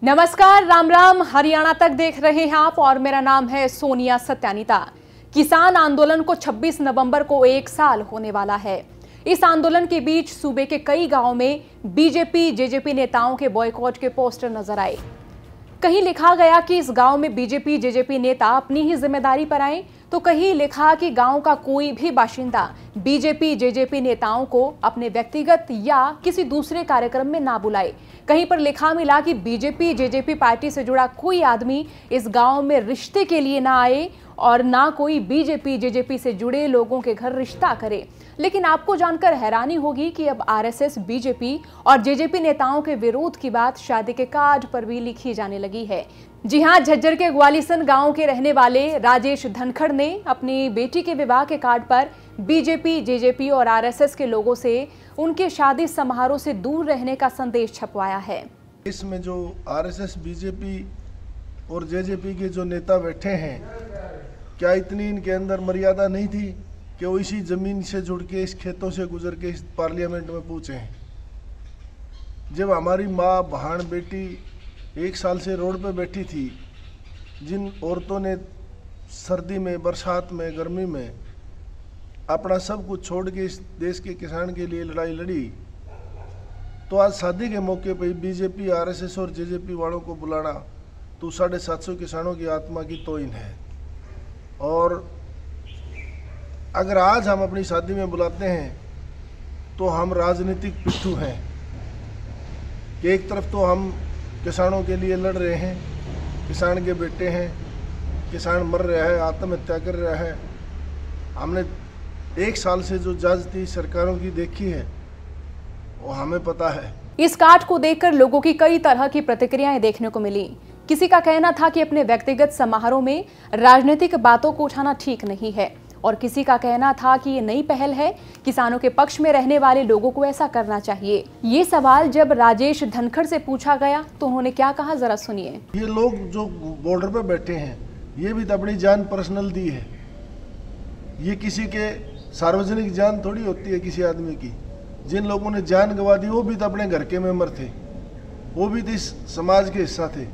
नमस्कार, राम राम। हरियाणा तक देख रहे हैं आप और मेरा नाम है सोनिया सत्यानीता। किसान आंदोलन को 26 नवंबर को 1 साल होने वाला है। इस आंदोलन के बीच सूबे के कई गांवों में बीजेपी जेजेपी नेताओं के बॉयकॉट के पोस्टर नजर आए। कहीं लिखा गया कि इस गांव में बीजेपी जेजेपी नेता अपनी ही जिम्मेदारी पर आए, तो कहीं लिखा कि गांव का कोई भी बाशिंदा बीजेपी जेजेपी नेताओं को अपने व्यक्तिगत या किसी दूसरे कार्यक्रम में ना बुलाए। कहीं पर लिखा मिला कि बीजेपी जेजेपी पार्टी से जुड़ा कोई आदमी इस गांव में रिश्ते के लिए ना आए और ना कोई बीजेपी जेजेपी से जुड़े लोगों के घर रिश्ता करे। लेकिन आपको जानकर हैरानी होगी कि अब आरएसएस, बीजेपी और जेजेपी नेताओं के विरोध की बात शादी के कार्ड पर भी लिखी जाने लगी है। जी हां, झज्जर के ग्वालिसन गांव के रहने वाले राजेश धनखड़ ने अपनी बेटी के विवाह के कार्ड पर बीजेपी, जेजेपी और आरएसएस के लोगों से उनके शादी समारोह से दूर रहने का संदेश छपवाया है। इसमें जो आरएसएस, बीजेपी और जेजेपी के जो नेता बैठे हैं, क्या इतनी इनके अंदर मर्यादा नहीं थी कि वो इसी जमीन से जुड़ के, इस खेतों से गुजर के इस पार्लियामेंट में पहुंचे हैं? जब हमारी माँ, बहन, बेटी 1 साल से रोड पे बैठी थी, जिन औरतों ने सर्दी में, बरसात में, गर्मी में अपना सब कुछ छोड़ के इस देश के किसान के लिए लड़ाई लड़ी, तो आज शादी के मौके पर बीजेपी, आरएसएस और जेजेपी वालों को बुलाना तो 750 किसानों की आत्मा की तौहीन है। और अगर आज हम अपनी शादी में बुलाते हैं तो हम राजनीतिक पिट्ठू हैं कि एक तरफ तो हम किसानों के लिए लड़ रहे हैं, किसान के बेटे हैं, किसान मर रहा है, आत्महत्या कर रहा है। हमने 1 साल से जो ज्यादती सरकारों की देखी है वो हमें पता है। इस कार्ड को देखकर लोगों की कई तरह की प्रतिक्रियाएं देखने को मिली। किसी का कहना था कि अपने व्यक्तिगत समारोह में राजनीतिक बातों को उठाना ठीक नहीं है, और किसी का कहना था कि ये नई पहल है, किसानों के पक्ष में रहने वाले लोगों को ऐसा करना चाहिए। ये सवाल जब राजेश धनखड़ से पूछा गया तो उन्होंने क्या कहा, जरा सुनिए। ये लोग जो बॉर्डर पर बैठे हैं, ये भी तो अपनी जान पर्सनल दी है। ये किसी के सार्वजनिक जान थोड़ी होती है किसी आदमी की। जिन लोगों ने जान गंवा दी वो भी तो अपने घर के मेंबर थे, वो भी तो इस समाज के हिस्सा थे।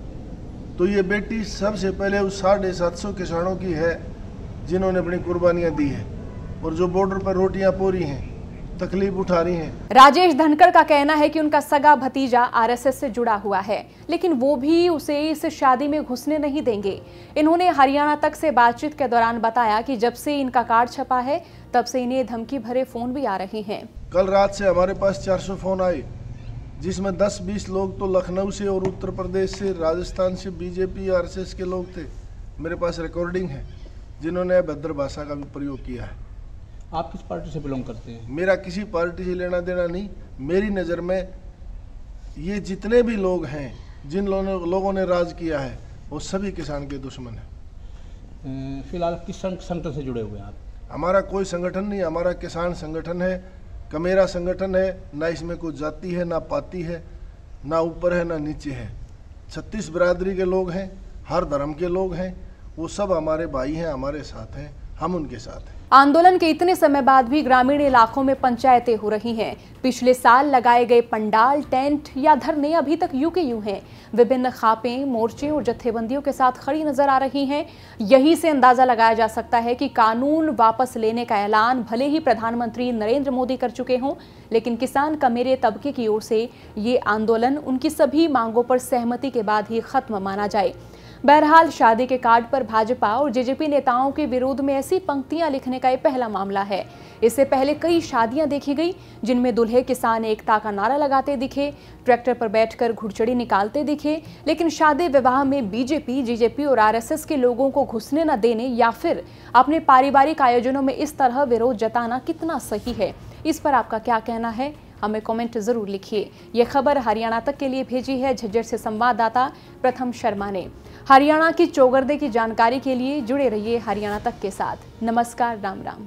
तो ये बेटी सबसे पहले उस 750 किसानों की है जिन्होंने अपनी कुर्बानियां दी है और जो बॉर्डर पर रोटियां पोरी हैं, तकलीफ उठा रही हैं। राजेश धनखड़ का कहना है कि उनका सगा भतीजा आरएसएस से जुड़ा हुआ है, लेकिन वो भी उसे इस शादी में घुसने नहीं देंगे। इन्होंने हरियाणा तक से बातचीत के दौरान बताया कि जब से इनका कार्ड छपा है तब से इन्हें धमकी भरे फोन भी आ रहे हैं। कल रात से हमारे पास 400 फोन आए, जिसमें 10-20 लोग तो लखनऊ से और उत्तर प्रदेश से, राजस्थान से बीजेपी, आरएसएस के लोग थे। मेरे पास रिकॉर्डिंग है जिन्होंने अभद्र भाषा का भी प्रयोग किया है। आप किस पार्टी से बिलोंग करते हैं? मेरा किसी पार्टी से लेना देना नहीं। मेरी नज़र में ये जितने भी लोग हैं, जिन लोगों ने राज किया है, वो सभी किसान के दुश्मन हैं। फिलहाल किस संगठन से जुड़े हुए हैं आप? हमारा कोई संगठन नहीं, हमारा किसान संगठन है, कमेरा संगठन है। ना इसमें कोई जाति है, ना पाति है, ना ऊपर है, ना नीचे है। 36 बिरादरी के लोग हैं, हर धर्म के लोग हैं, वो सब हमारे भाई हैं, हमारे साथ हैं, हम उनके साथ हैं। आंदोलन के इतने समय बाद भी ग्रामीण इलाकों में पंचायतें हो रही हैं। पिछले साल लगाए गए पंडाल, टेंट या धरने अभी तक यूं के यूं हैं। विभिन्न खापें, मोर्चे और जत्थेबंदियों के साथ खड़ी नजर आ रही हैं। यही से अंदाजा लगाया जा सकता है कि कानून वापस लेने का ऐलान भले ही प्रधानमंत्री नरेंद्र मोदी कर चुके हों, लेकिन किसान कमेरे तबके की ओर से ये आंदोलन उनकी सभी मांगों पर सहमति के बाद ही खत्म माना जाए। बहरहाल, शादी के कार्ड पर भाजपा और जेजेपी नेताओं के विरोध में ऐसी पंक्तियां लिखने का ये पहला मामला है। इससे पहले कई शादियां देखी गई जिनमें दूल्हे किसान एकता का नारा लगाते दिखे, ट्रैक्टर पर बैठकर घुड़चड़ी निकालते दिखे। लेकिन शादी विवाह में बीजेपी, जेजेपी और आरएसएस के लोगों को घुसने न देने या फिर अपने पारिवारिक आयोजनों में इस तरह विरोध जताना कितना सही है, इस पर आपका क्या कहना है? हमें कमेंट जरूर लिखिए। यह खबर हरियाणा तक के लिए भेजी है झज्जर से संवाददाता प्रथम शर्मा ने। हरियाणा की चौगर्दे की जानकारी के लिए जुड़े रहिए हरियाणा तक के साथ। नमस्कार, राम राम।